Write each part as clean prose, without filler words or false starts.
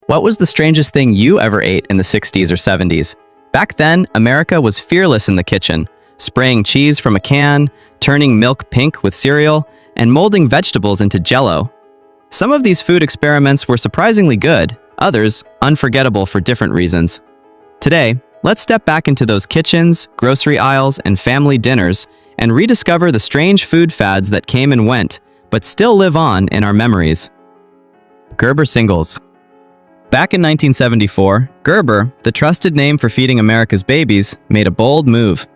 What was the strangest thing you ever ate in the 60s or 70s? Back then, America was fearless in the kitchen, spraying cheese from a can, turning milk pink with cereal, and molding vegetables into Jell-O. Some of these food experiments were surprisingly good, others unforgettable for different reasons. Today, let's step back into those kitchens, grocery aisles, and family dinners and rediscover the strange food fads that came and went, but still live on in our memories. Gerber singles. Back in 1974, Gerber, the trusted name for feeding America's babies, made a bold move.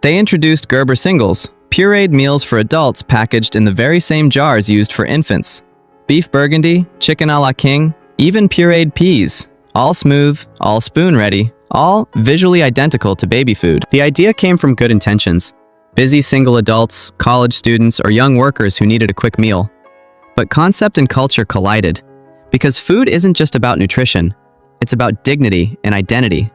They introduced Gerber singles, pureed meals for adults packaged in the very same jars used for infants. Beef burgundy, chicken a la king, even pureed peas. All smooth, all spoon-ready, all visually identical to baby food. The idea came from good intentions. Busy single adults, college students, or young workers who needed a quick meal. But concept and culture collided. Because food isn't just about nutrition, it's about dignity and identity.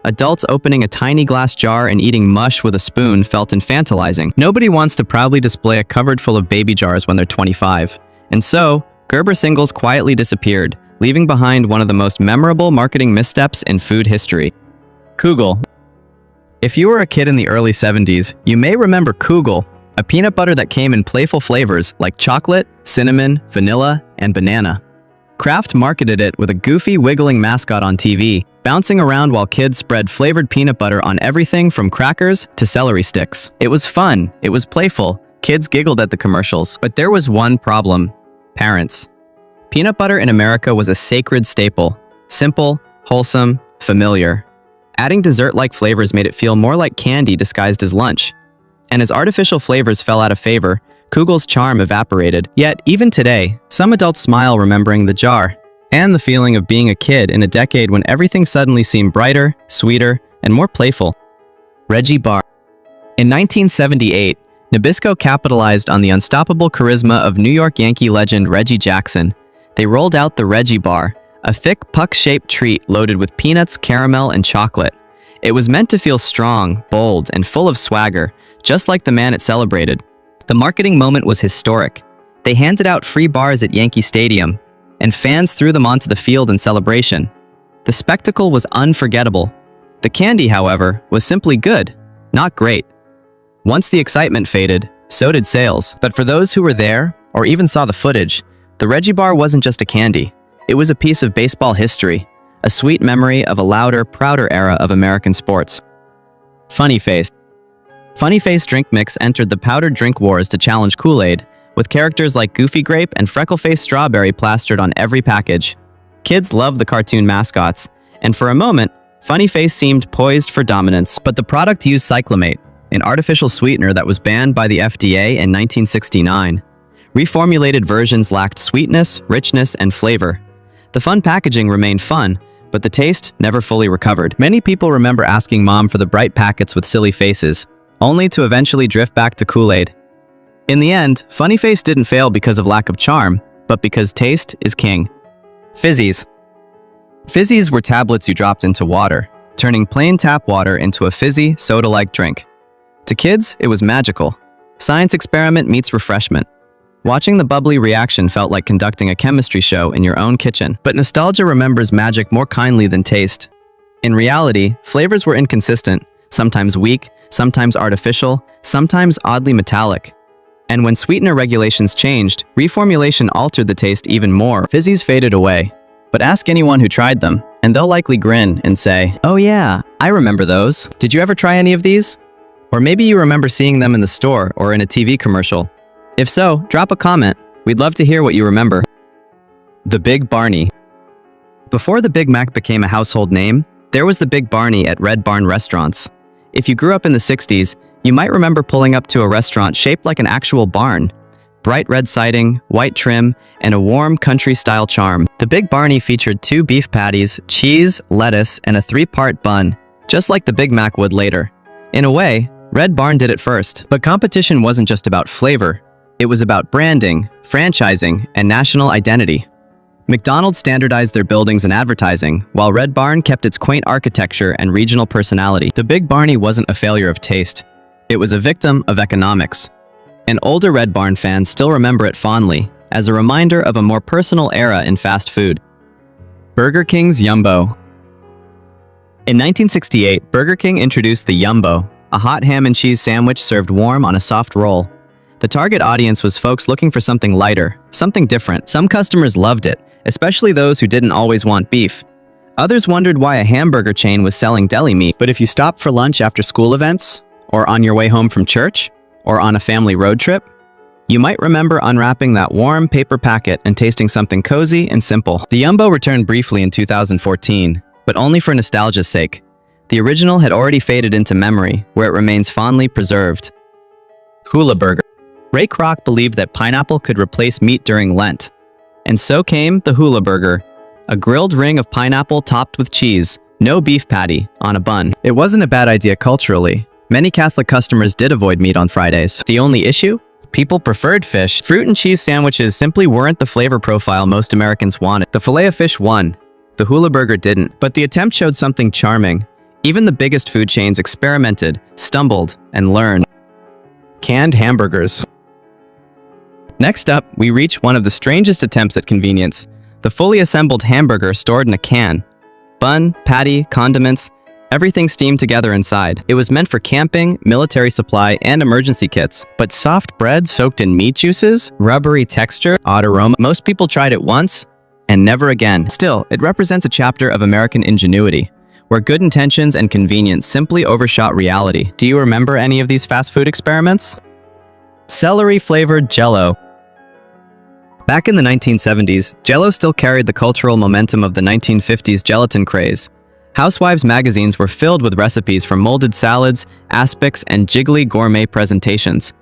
Adults opening a tiny glass jar and eating mush with a spoon felt infantilizing. Nobody wants to proudly display a cupboard full of baby jars when they're 25. And so, Gerber singles quietly disappeared, leaving behind one of the most memorable marketing missteps in food history. Kugel. If you were a kid in the early 70s, you may remember Kugel, a peanut butter that came in playful flavors like chocolate, cinnamon, vanilla, and banana. Kraft marketed it with a goofy, wiggling mascot on TV, bouncing around while kids spread flavored peanut butter on everything from crackers to celery sticks. It was fun, it was playful, kids giggled at the commercials. But there was one problem: parents. Peanut butter in America was a sacred staple. Simple, wholesome, familiar. Adding dessert-like flavors made it feel more like candy disguised as lunch. And as artificial flavors fell out of favor, Kugel's charm evaporated. Yet, even today, some adults smile remembering the jar, and the feeling of being a kid in a decade when everything suddenly seemed brighter, sweeter, and more playful. Reggie Bar. In 1978, Nabisco capitalized on the unstoppable charisma of New York Yankee legend Reggie Jackson. They rolled out the Reggie Bar, a thick puck-shaped treat loaded with peanuts, caramel, and chocolate. It was meant to feel strong, bold, and full of swagger, just like the man it celebrated. The marketing moment was historic. They handed out free bars at Yankee Stadium, and fans threw them onto the field in celebration. The spectacle was unforgettable. The candy, however, was simply good, not great. Once the excitement faded, so did sales. But for those who were there, or even saw the footage, the Reggie Bar wasn't just a candy. It was a piece of baseball history, a sweet memory of a louder, prouder era of American sports. Funny Face. Funny Face drink mix entered the powdered drink wars to challenge Kool-Aid, with characters like Goofy Grape and Freckle-Faced Strawberry plastered on every package. Kids loved the cartoon mascots, and for a moment, Funny Face seemed poised for dominance. But the product used cyclamate, an artificial sweetener that was banned by the FDA in 1969. Reformulated versions lacked sweetness, richness, and flavor. The fun packaging remained fun, but the taste never fully recovered. Many people remember asking mom for the bright packets with silly faces, only to eventually drift back to Kool-Aid. In the end, Funny Face didn't fail because of lack of charm, but because taste is king. Fizzies. Fizzies were tablets you dropped into water, turning plain tap water into a fizzy, soda-like drink. To kids, it was magical. Science experiment meets refreshment. Watching the bubbly reaction felt like conducting a chemistry show in your own kitchen. But nostalgia remembers magic more kindly than taste. In reality, flavors were inconsistent, sometimes weak, sometimes artificial, sometimes oddly metallic. And when sweetener regulations changed, reformulation altered the taste even more. Fizzies faded away. But ask anyone who tried them, and they'll likely grin and say, "Oh yeah, I remember those. Did you ever try any of these?" Or maybe you remember seeing them in the store or in a TV commercial. If so, drop a comment. We'd love to hear what you remember. The Big Barney. Before the Big Mac became a household name, there was the Big Barney at Red Barn restaurants. If you grew up in the 60s, you might remember pulling up to a restaurant shaped like an actual barn. Bright red siding, white trim, and a warm country-style charm. The Big Barney featured 2 beef patties, cheese, lettuce, and a 3-part bun, just like the Big Mac would later. In a way, Red Barn did it first. But competition wasn't just about flavor. It was about branding, franchising, and national identity. McDonald's standardized their buildings and advertising, while Red Barn kept its quaint architecture and regional personality. The Big Barney wasn't a failure of taste. It was a victim of economics. And older Red Barn fans still remember it fondly, as a reminder of a more personal era in fast food. Burger King's Jumbo. In 1968, Burger King introduced the Jumbo, a hot ham and cheese sandwich served warm on a soft roll. The target audience was folks looking for something lighter, something different. Some customers loved it, especially those who didn't always want beef. Others wondered why a hamburger chain was selling deli meat. But if you stopped for lunch after school events, or on your way home from church, or on a family road trip, you might remember unwrapping that warm paper packet and tasting something cozy and simple. The Jumbo returned briefly in 2014, but only for nostalgia's sake. The original had already faded into memory, where it remains fondly preserved. Hula Burger. Ray Kroc believed that pineapple could replace meat during Lent. And so came the Hula Burger, a grilled ring of pineapple topped with cheese, no beef patty, on a bun. It wasn't a bad idea culturally. Many Catholic customers did avoid meat on Fridays. The only issue? People preferred fish. Fruit and cheese sandwiches simply weren't the flavor profile most Americans wanted. The Filet-O-Fish won. The Hula Burger didn't. But the attempt showed something charming. Even the biggest food chains experimented, stumbled, and learned. Canned hamburgers. Next up, we reach one of the strangest attempts at convenience, the fully assembled hamburger stored in a can. Bun, patty, condiments, everything steamed together inside. It was meant for camping, military supply, and emergency kits. But soft bread soaked in meat juices, rubbery texture, odd aroma. Most people tried it once, and never again. Still, it represents a chapter of American ingenuity, where good intentions and convenience simply overshot reality. Do you remember any of these fast food experiments? Celery-flavored Jell-O. Back in the 1970s, Jell-O still carried the cultural momentum of the 1950s gelatin craze. Housewives magazines were filled with recipes for molded salads, aspics, and jiggly gourmet presentations.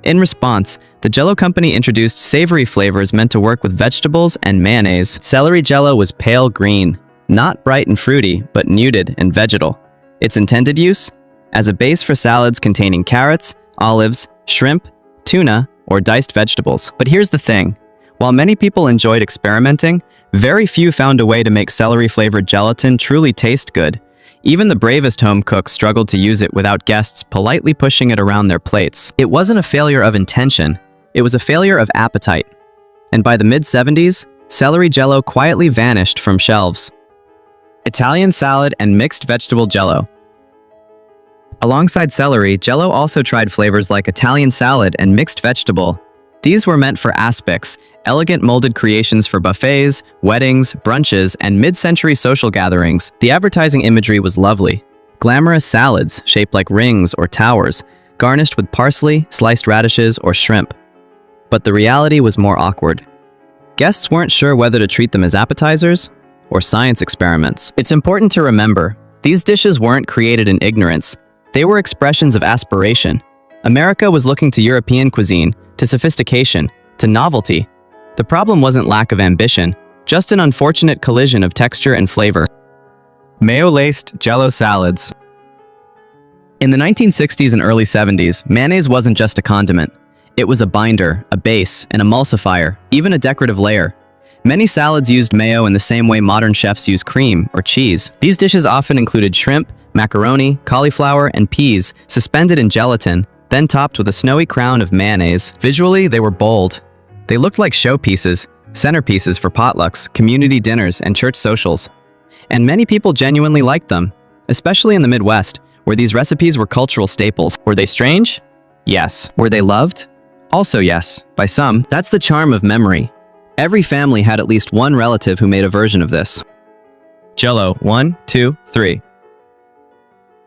In response, the Jell-O company introduced savory flavors meant to work with vegetables and mayonnaise. Celery Jell-O was pale green, not bright and fruity, but muted and vegetal. Its intended use? As a base for salads containing carrots, olives, shrimp, tuna, or diced vegetables. But here's the thing. While many people enjoyed experimenting, very few found a way to make celery-flavored gelatin truly taste good. Even the bravest home cooks struggled to use it without guests politely pushing it around their plates. It wasn't a failure of intention, it was a failure of appetite. And by the mid-70s, celery Jell-O quietly vanished from shelves. Italian salad and mixed vegetable Jell-O. Alongside celery, Jell-O also tried flavors like Italian salad and mixed vegetable. These were meant for aspics, elegant molded creations for buffets, weddings, brunches, and mid-century social gatherings. The advertising imagery was lovely. Glamorous salads shaped like rings or towers, garnished with parsley, sliced radishes, or shrimp. But the reality was more awkward. Guests weren't sure whether to treat them as appetizers or science experiments. It's important to remember, these dishes weren't created in ignorance. They were expressions of aspiration. America was looking to European cuisine, to sophistication, to novelty. The problem wasn't lack of ambition, just an unfortunate collision of texture and flavor. Mayo-laced Jell-O salads. In the 1960s and early 70s, mayonnaise wasn't just a condiment. It was a binder, a base, an emulsifier, even a decorative layer. Many salads used mayo in the same way modern chefs use cream or cheese. These dishes often included shrimp, macaroni, cauliflower, and peas suspended in gelatin, then topped with a snowy crown of mayonnaise. Visually, they were bold. They looked like showpieces, centerpieces for potlucks, community dinners, and church socials. And many people genuinely liked them, especially in the Midwest, where these recipes were cultural staples. Were they strange? Yes. Were they loved? Also yes, by some. That's the charm of memory. Every family had at least one relative who made a version of this. Jell-O 1, 2, 3.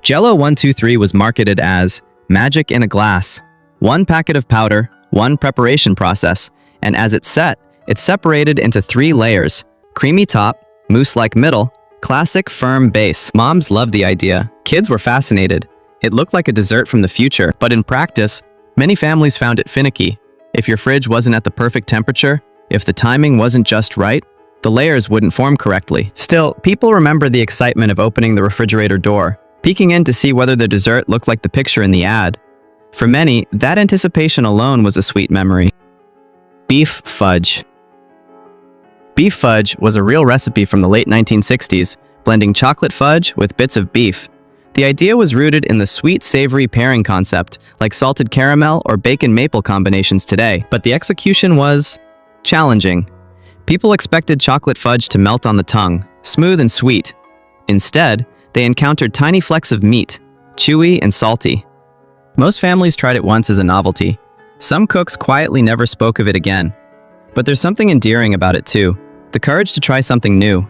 Jell-O 1, 2, 3 was marketed as magic in a glass. One packet of powder, one preparation process, and as it set, it's separated into 3 layers: creamy top, mousse-like middle, classic firm base. Moms loved the idea. Kids were fascinated. It looked like a dessert from the future, but in practice, many families found it finicky. If your fridge wasn't at the perfect temperature, if the timing wasn't just right, the layers wouldn't form correctly. Still, people remember the excitement of opening the refrigerator door, peeking in to see whether the dessert looked like the picture in the ad. For many, that anticipation alone was a sweet memory. Beef fudge. Beef fudge was a real recipe from the late 1960s, blending chocolate fudge with bits of beef. The idea was rooted in the sweet-savory pairing concept, like salted caramel or bacon maple combinations today, but the execution was challenging. People expected chocolate fudge to melt on the tongue, smooth and sweet. Instead, they encountered tiny flecks of meat, chewy and salty. Most families tried it once as a novelty. Some cooks quietly never spoke of it again. But there's something endearing about it too, the courage to try something new.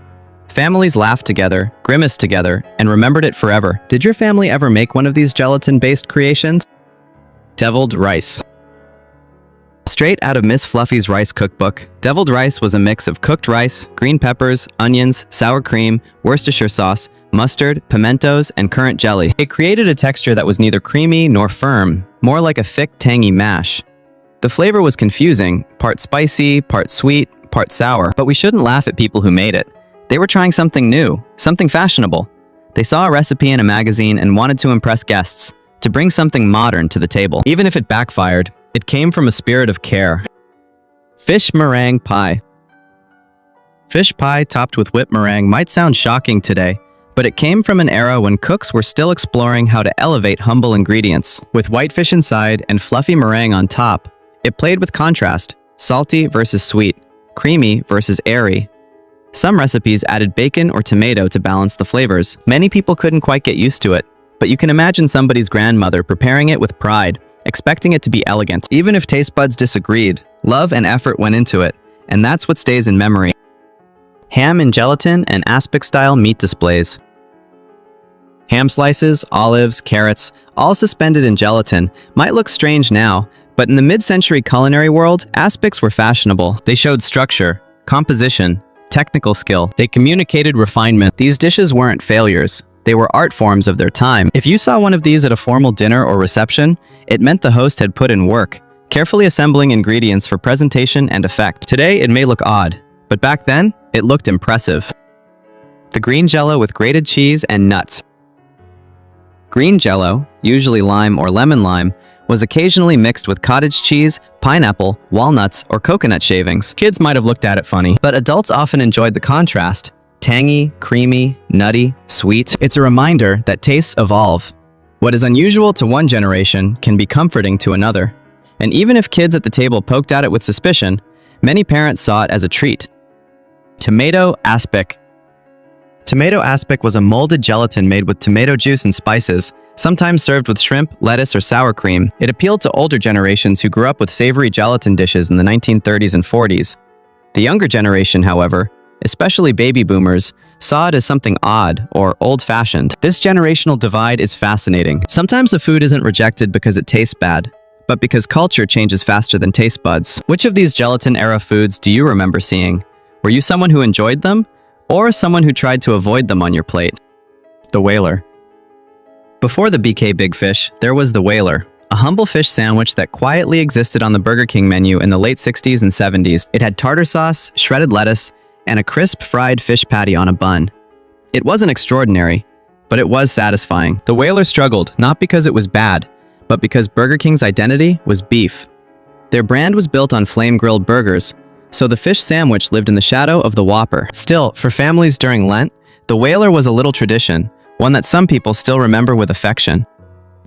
Families laughed together, grimaced together, and remembered it forever. Did your family ever make one of these gelatin-based creations? Deviled rice. Straight out of Miss Fluffy's rice cookbook, deviled rice was a mix of cooked rice, green peppers, onions, sour cream, Worcestershire sauce, mustard, pimentos, and currant jelly. It created a texture that was neither creamy nor firm, more like a thick, tangy mash. The flavor was confusing, part spicy, part sweet, part sour, but we shouldn't laugh at people who made it. They were trying something new, something fashionable. They saw a recipe in a magazine and wanted to impress guests, to bring something modern to the table. Even if it backfired, it came from a spirit of care. Fish meringue pie. Fish pie topped with whipped meringue might sound shocking today, but it came from an era when cooks were still exploring how to elevate humble ingredients. With whitefish inside and fluffy meringue on top, it played with contrast, salty versus sweet, creamy versus airy. Some recipes added bacon or tomato to balance the flavors. Many people couldn't quite get used to it, but you can imagine somebody's grandmother preparing it with pride, expecting it to be elegant. Even if taste buds disagreed, love and effort went into it, and that's what stays in memory. Ham in gelatin and aspic-style meat displays. Ham slices, olives, carrots, all suspended in gelatin, might look strange now, but in the mid-century culinary world, aspics were fashionable. They showed structure, composition, technical skill. They communicated refinement. These dishes weren't failures. They were art forms of their time. If you saw one of these at a formal dinner or reception, it meant the host had put in work, carefully assembling ingredients for presentation and effect. Today, it may look odd, but back then, it looked impressive. The green jello with grated cheese and nuts. Green jello, usually lime or lemon lime, was occasionally mixed with cottage cheese, pineapple, walnuts, or coconut shavings. Kids might have looked at it funny, but adults often enjoyed the contrast. Tangy, creamy, nutty, sweet. It's a reminder that tastes evolve. What is unusual to one generation can be comforting to another. And even if kids at the table poked at it with suspicion, many parents saw it as a treat. Tomato aspic. Tomato aspic was a molded gelatin made with tomato juice and spices, sometimes served with shrimp, lettuce, or sour cream. It appealed to older generations who grew up with savory gelatin dishes in the 1930s and 40s. The younger generation, however, especially baby boomers, saw it as something odd or old-fashioned. This generational divide is fascinating. Sometimes a food isn't rejected because it tastes bad, but because culture changes faster than taste buds. Which of these gelatin-era foods do you remember seeing? Were you someone who enjoyed them, or someone who tried to avoid them on your plate? The Whaler. Before the BK Big Fish, there was the Whaler, a humble fish sandwich that quietly existed on the Burger King menu in the late 60s and 70s. It had tartar sauce, shredded lettuce, and a crisp fried fish patty on a bun. It wasn't extraordinary, but it was satisfying. The Whaler struggled, not because it was bad, but because Burger King's identity was beef. Their brand was built on flame-grilled burgers, so the fish sandwich lived in the shadow of the Whopper. Still, for families during Lent, the Whaler was a little tradition, one that some people still remember with affection.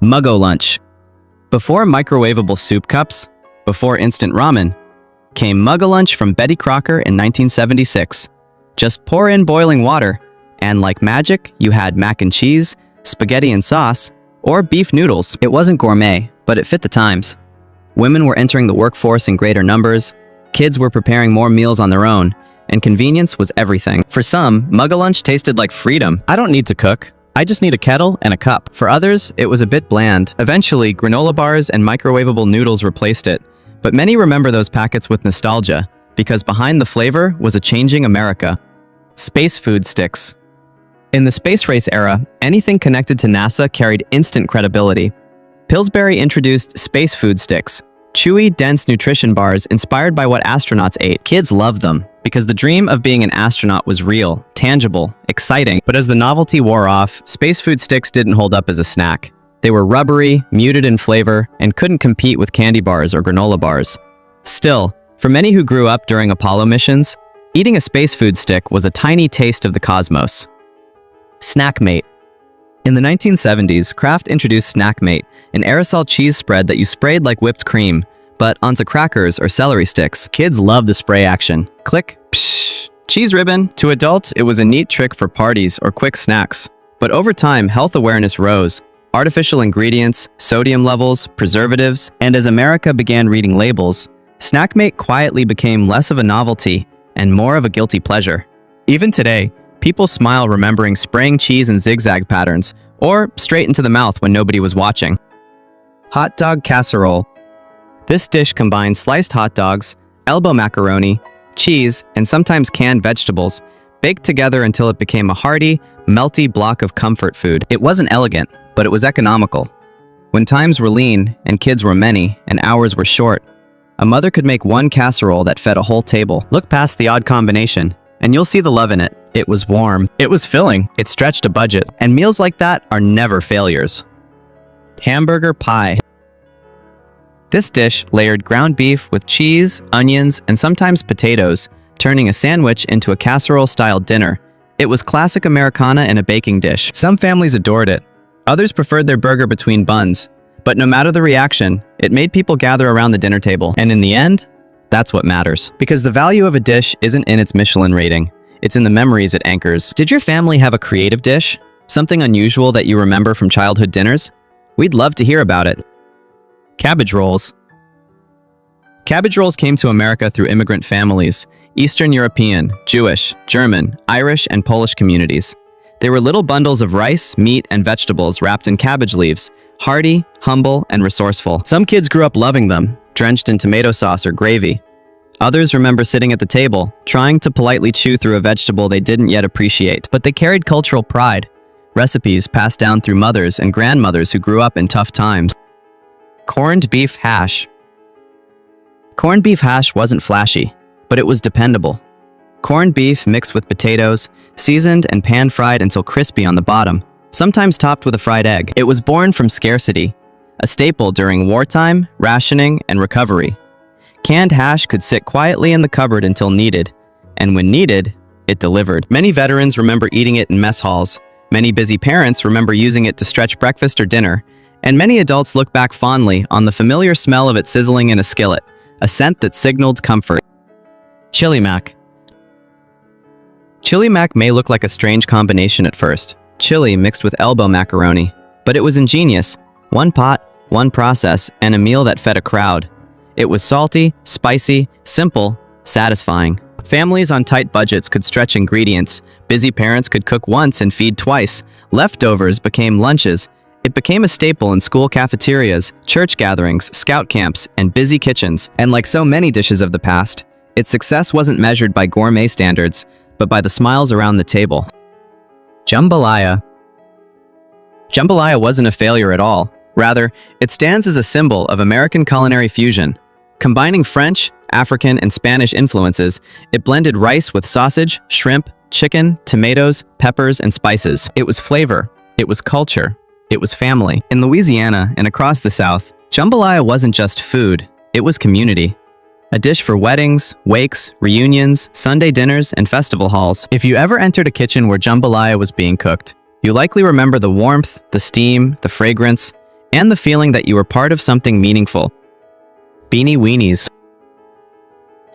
Muggo lunch. Before microwavable soup cups, before instant ramen, came Muggo lunch from Betty Crocker in 1976. Just pour in boiling water, and like magic, you had mac and cheese, spaghetti and sauce, or beef noodles. It wasn't gourmet, but it fit the times. Women were entering the workforce in greater numbers, kids were preparing more meals on their own, and convenience was everything. For some, Muggo lunch tasted like freedom. I don't need to cook. I just need a kettle and a cup. For others, it was a bit bland. Eventually, granola bars and microwavable noodles replaced it, but many remember those packets with nostalgia, because behind the flavor was a changing America. Space food sticks. In the space race era, anything connected to NASA carried instant credibility. Pillsbury introduced space food sticks, chewy, dense nutrition bars inspired by what astronauts ate. Kids loved them, because the dream of being an astronaut was real, tangible, exciting. But as the novelty wore off, space food sticks didn't hold up as a snack. They were rubbery, muted in flavor, and couldn't compete with candy bars or granola bars. Still, for many who grew up during Apollo missions, eating a space food stick was a tiny taste of the cosmos. Snackmate. In the 1970s, Kraft introduced Snackmate, an aerosol cheese spread that you sprayed like whipped cream, but onto crackers or celery sticks. Kids loved the spray action. Click, psh, Cheese ribbon. To adults, it was a neat trick for parties or quick snacks. But over time, health awareness rose. Artificial ingredients, sodium levels, preservatives, and as America began reading labels, Snackmate quietly became less of a novelty and more of a guilty pleasure. Even today, people smile remembering spraying cheese in zigzag patterns or straight into the mouth when nobody was watching. Hot dog casserole. This dish combines sliced hot dogs, elbow macaroni, cheese, and sometimes canned vegetables, baked together until it became a hearty, melty block of comfort food. It wasn't elegant, but it was economical. When times were lean and kids were many and hours were short, a mother could make one casserole that fed a whole table. Look past the odd combination, and you'll see the love in it. It was warm. It was filling. It stretched a budget. And meals like that are never failures. Hamburger pie. This dish layered ground beef with cheese, onions, and sometimes potatoes, turning a sandwich into a casserole-style dinner. It was classic Americana in a baking dish. Some families adored it. Others preferred their burger between buns. But no matter the reaction, it made people gather around the dinner table. And in the end, that's what matters. Because the value of a dish isn't in its Michelin rating. It's in the memories it anchors. Did your family have a creative dish? Something unusual that you remember from childhood dinners? We'd love to hear about it. Cabbage rolls. Cabbage rolls came to America through immigrant families, Eastern European, Jewish, German, Irish, and Polish communities. They were little bundles of rice, meat, and vegetables wrapped in cabbage leaves, hearty, humble, and resourceful. Some kids grew up loving them, drenched in tomato sauce or gravy. Others remember sitting at the table, trying to politely chew through a vegetable they didn't yet appreciate. But they carried cultural pride, recipes passed down through mothers and grandmothers who grew up in tough times. Corned beef hash. Corned beef hash wasn't flashy, but it was dependable. Corned beef mixed with potatoes, seasoned and pan-fried until crispy on the bottom, sometimes topped with a fried egg. It was born from scarcity, a staple during wartime, rationing, and recovery. Canned hash could sit quietly in the cupboard until needed, and when needed, it delivered. Many veterans remember eating it in mess halls, many busy parents remember using it to stretch breakfast or dinner, and many adults look back fondly on the familiar smell of it sizzling in a skillet, a scent that signaled comfort. Chili mac. Chili mac may look like a strange combination at first, chili mixed with elbow macaroni, but it was ingenious. One pot, one process, and a meal that fed a crowd. It was salty, spicy, simple, satisfying. Families on tight budgets could stretch ingredients. Busy parents could cook once and feed twice. Leftovers became lunches. It became a staple in school cafeterias, church gatherings, scout camps, and busy kitchens. And like so many dishes of the past, its success wasn't measured by gourmet standards, but by the smiles around the table. Jambalaya. Jambalaya wasn't a failure at all. Rather, it stands as a symbol of American culinary fusion. Combining French, African, and Spanish influences, it blended rice with sausage, shrimp, chicken, tomatoes, peppers, and spices. It was flavor. It was culture. It was family. In Louisiana and across the South, jambalaya wasn't just food, it was community. A dish for weddings, wakes, reunions, Sunday dinners, and festival halls. If you ever entered a kitchen where jambalaya was being cooked, you likely remember the warmth, the steam, the fragrance, and the feeling that you were part of something meaningful. Beanie weenies.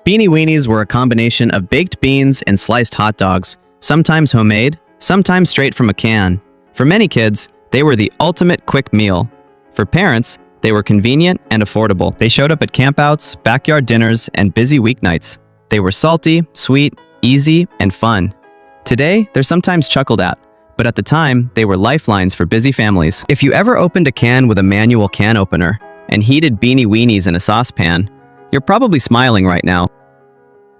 Beanie weenies were a combination of baked beans and sliced hot dogs, sometimes homemade, sometimes straight from a can. For many kids, they were the ultimate quick meal. For parents, they were convenient and affordable. They showed up at campouts, backyard dinners, and busy weeknights. They were salty, sweet, easy, and fun. Today, they're sometimes chuckled at, but at the time, they were lifelines for busy families. If you ever opened a can with a manual can opener and heated beanie weenies in a saucepan, you're probably smiling right now.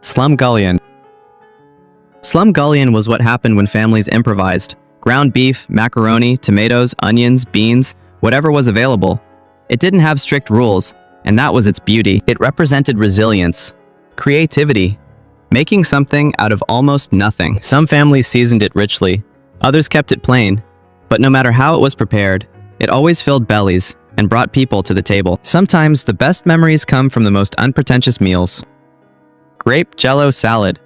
Slumgullion. Slumgullion was what happened when families improvised. Ground beef, macaroni, tomatoes, onions, beans, whatever was available. It didn't have strict rules, and that was its beauty. It represented resilience, creativity, making something out of almost nothing. Some families seasoned it richly, others kept it plain, but no matter how it was prepared, it always filled bellies and brought people to the table. Sometimes the best memories come from the most unpretentious meals. Grape Jello salad.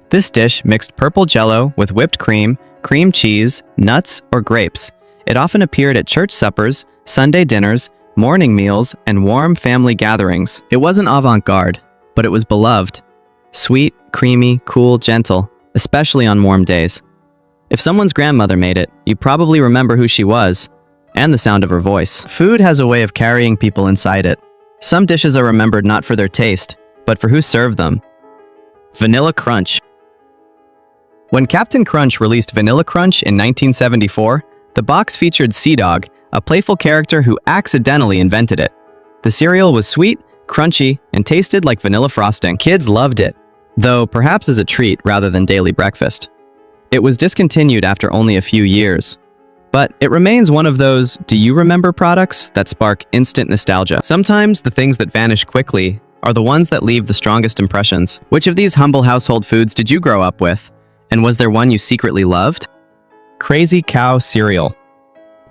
This dish mixed purple Jello with whipped cream, cream cheese, nuts, or grapes. It often appeared at church suppers, Sunday dinners, morning meals, and warm family gatherings. It wasn't avant-garde, but it was beloved. Sweet, creamy, cool, gentle, especially on warm days. If someone's grandmother made it, you probably remember who she was, and the sound of her voice. Food has a way of carrying people inside it. Some dishes are remembered not for their taste, but for who served them. Vanilla Crunch. When Captain Crunch released Vanilla Crunch in 1974, the box featured Sea Dog, a playful character who accidentally invented it. The cereal was sweet, crunchy, and tasted like vanilla frosting. Kids loved it, though perhaps as a treat rather than daily breakfast. It was discontinued after only a few years. But it remains one of those "do you remember" products that spark instant nostalgia. Sometimes the things that vanish quickly are the ones that leave the strongest impressions. Which of these humble household foods did you grow up with? And was there one you secretly loved? Crazy Cow cereal.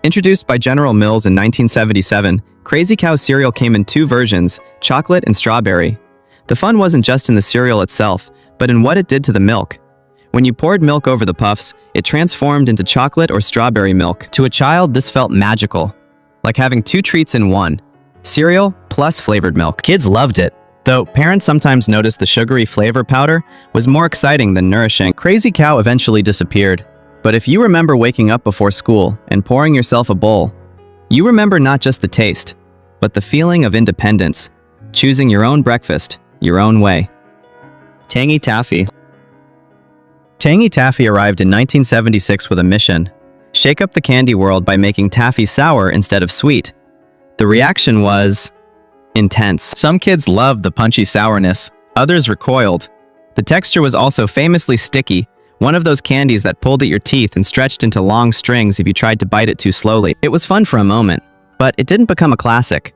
Introduced by General Mills in 1977, Crazy Cow cereal came in two versions, chocolate and strawberry. The fun wasn't just in the cereal itself, but in what it did to the milk. When you poured milk over the puffs, it transformed into chocolate or strawberry milk. To a child, this felt magical, like having two treats in one, cereal plus flavored milk. Kids loved it, though parents sometimes noticed the sugary flavor powder was more exciting than nourishing. Crazy Cow eventually disappeared, but if you remember waking up before school and pouring yourself a bowl, you remember not just the taste, but the feeling of independence, choosing your own breakfast, your own way. Tangy Taffy. Tangy Taffy arrived in 1976 with a mission: shake up the candy world by making taffy sour instead of sweet. The reaction was intense. Some kids loved the punchy sourness, others recoiled. The texture was also famously sticky, one of those candies that pulled at your teeth and stretched into long strings if you tried to bite it too slowly. It was fun for a moment, but it didn't become a classic.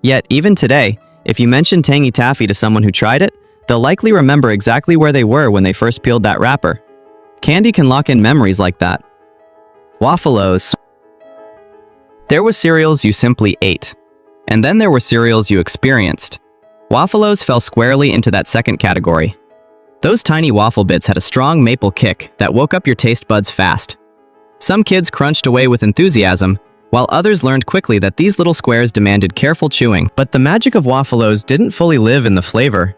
Yet, even today, if you mention Tangy Taffy to someone who tried it, they'll likely remember exactly where they were when they first peeled that wrapper. Candy can lock in memories like that. Waffle-Os. There were cereals you simply ate, and then there were cereals you experienced. Waffle-Os fell squarely into that second category. Those tiny waffle bits had a strong maple kick that woke up your taste buds fast. Some kids crunched away with enthusiasm, while others learned quickly that these little squares demanded careful chewing. But the magic of Waffle-Os didn't fully live in the flavor.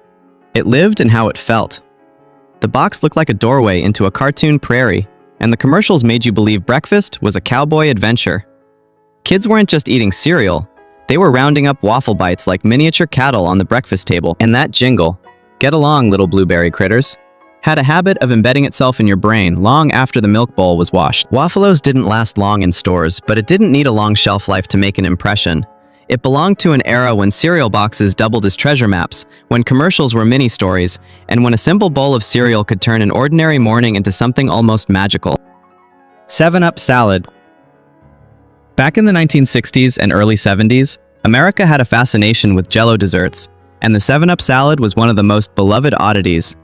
It lived in how it felt. The box looked like a doorway into a cartoon prairie, and the commercials made you believe breakfast was a cowboy adventure. Kids weren't just eating cereal, they were rounding up waffle bites like miniature cattle on the breakfast table. And that jingle, "Get along, little blueberry critters," had a habit of embedding itself in your brain long after the milk bowl was washed. Waffle-Os didn't last long in stores, but it didn't need a long shelf life to make an impression. It belonged to an era when cereal boxes doubled as treasure maps, when commercials were mini-stories, and when a simple bowl of cereal could turn an ordinary morning into something almost magical. 7-Up salad. Back in the 1960s and early 70s, America had a fascination with Jell-O desserts, and the 7-Up salad was one of the most beloved oddities.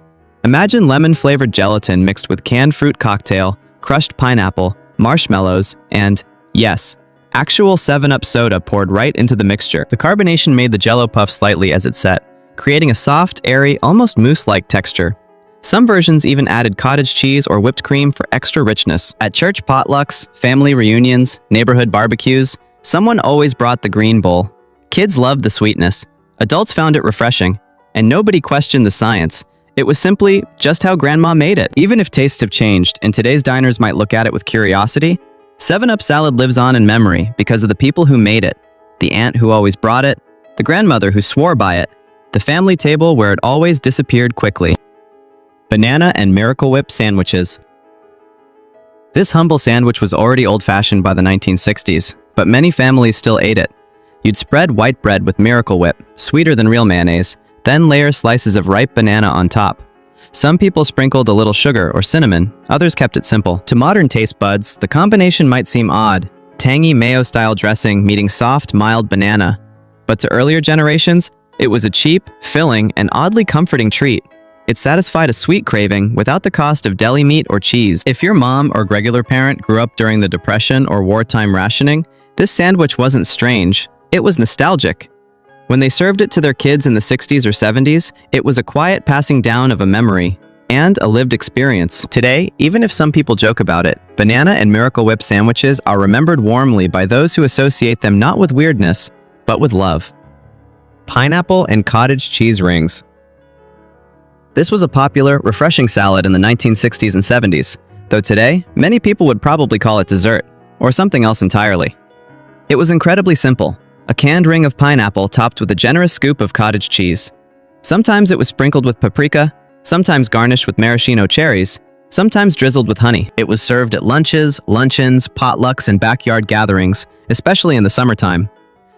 Imagine lemon-flavored gelatin mixed with canned fruit cocktail, crushed pineapple, marshmallows, and, yes, actual 7-Up soda poured right into the mixture. The carbonation made the Jell-O puff slightly as it set, creating a soft, airy, almost mousse-like texture. Some versions even added cottage cheese or whipped cream for extra richness. At church potlucks, family reunions, neighborhood barbecues, someone always brought the green bowl. Kids loved the sweetness. Adults found it refreshing, and nobody questioned the science. It was simply just how Grandma made it. Even if tastes have changed, and today's diners might look at it with curiosity, 7-Up salad lives on in memory because of the people who made it, the aunt who always brought it, the grandmother who swore by it, the family table where it always disappeared quickly. Banana and Miracle Whip sandwiches. This humble sandwich was already old-fashioned by the 1960s, but many families still ate it. You'd spread white bread with Miracle Whip, sweeter than real mayonnaise, then layer slices of ripe banana on top. Some people sprinkled a little sugar or cinnamon, others kept it simple. To modern taste buds, the combination might seem odd, tangy mayo-style dressing meeting soft, mild banana. But to earlier generations, it was a cheap, filling, and oddly comforting treat. It satisfied a sweet craving without the cost of deli meat or cheese. If your mom or regular parent grew up during the Depression or wartime rationing, this sandwich wasn't strange, it was nostalgic. When they served it to their kids in the 60s or 70s, it was a quiet passing down of a memory and a lived experience. Today, even if some people joke about it, banana and Miracle Whip sandwiches are remembered warmly by those who associate them not with weirdness, but with love. Pineapple and cottage cheese rings. This was a popular, refreshing salad in the 1960s and 70s, though today, many people would probably call it dessert, or something else entirely. It was incredibly simple, a canned ring of pineapple topped with a generous scoop of cottage cheese. Sometimes it was sprinkled with paprika, sometimes garnished with maraschino cherries, sometimes drizzled with honey. It was served at lunches, luncheons, potlucks, and backyard gatherings, especially in the summertime.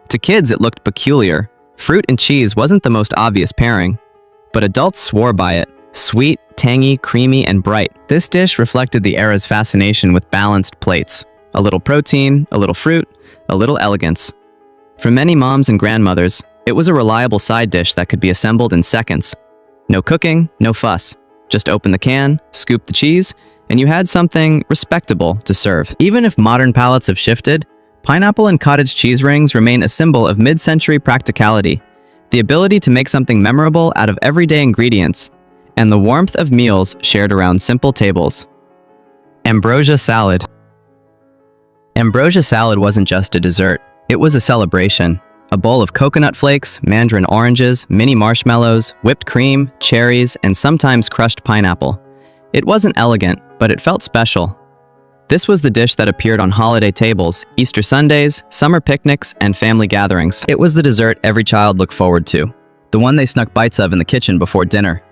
To kids, it looked peculiar. Fruit and cheese wasn't the most obvious pairing, but adults swore by it. Sweet, tangy, creamy, and bright. This dish reflected the era's fascination with balanced plates. A little protein, a little fruit, a little elegance. For many moms and grandmothers, it was a reliable side dish that could be assembled in seconds. No cooking, no fuss. Just open the can, scoop the cheese, and you had something respectable to serve. Even if modern palates have shifted, pineapple and cottage cheese rings remain a symbol of mid-century practicality, the ability to make something memorable out of everyday ingredients, and the warmth of meals shared around simple tables. Ambrosia salad. Ambrosia salad wasn't just a dessert, it was a celebration. A bowl of coconut flakes, mandarin oranges, mini marshmallows, whipped cream, cherries, and sometimes crushed pineapple. It wasn't elegant, but it felt special. This was the dish that appeared on holiday tables, Easter Sundays, summer picnics, and family gatherings. It was the dessert every child looked forward to, the one they snuck bites of in the kitchen before dinner.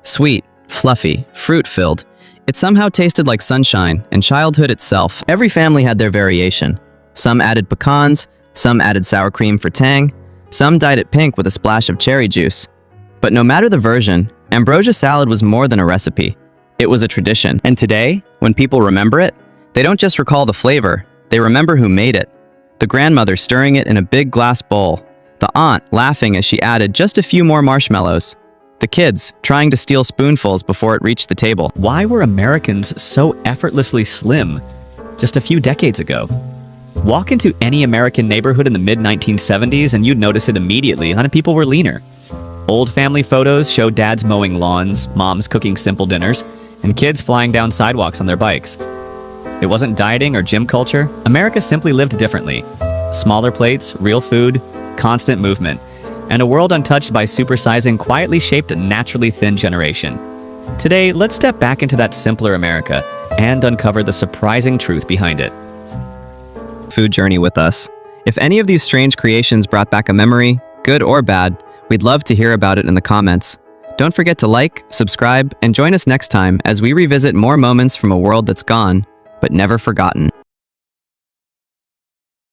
Sweet, fluffy, fruit-filled, it somehow tasted like sunshine and childhood itself. Every family had their variation. Some added pecans, some added sour cream for tang, some dyed it pink with a splash of cherry juice. But no matter the version, ambrosia salad was more than a recipe. It was a tradition. And today, when people remember it, they don't just recall the flavor, they remember who made it. The grandmother stirring it in a big glass bowl, the aunt laughing as she added just a few more marshmallows, the kids trying to steal spoonfuls before it reached the table. Why were Americans so effortlessly slim just a few decades ago? Walk into any American neighborhood in the mid-1970s and you'd notice it immediately. People were leaner. Old family photos show dads mowing lawns, moms cooking simple dinners, and kids flying down sidewalks on their bikes. It wasn't dieting or gym culture. America simply lived differently. Smaller plates, real food, constant movement, and a world untouched by supersizing quietly shaped a naturally thin generation. Today, let's step back into that simpler America and uncover the surprising truth behind it. Food journey with us. If any of these strange creations brought back a memory, good or bad, we'd love to hear about it in the comments. Don't forget to like, subscribe, and join us next time as we revisit more moments from a world that's gone, but never forgotten.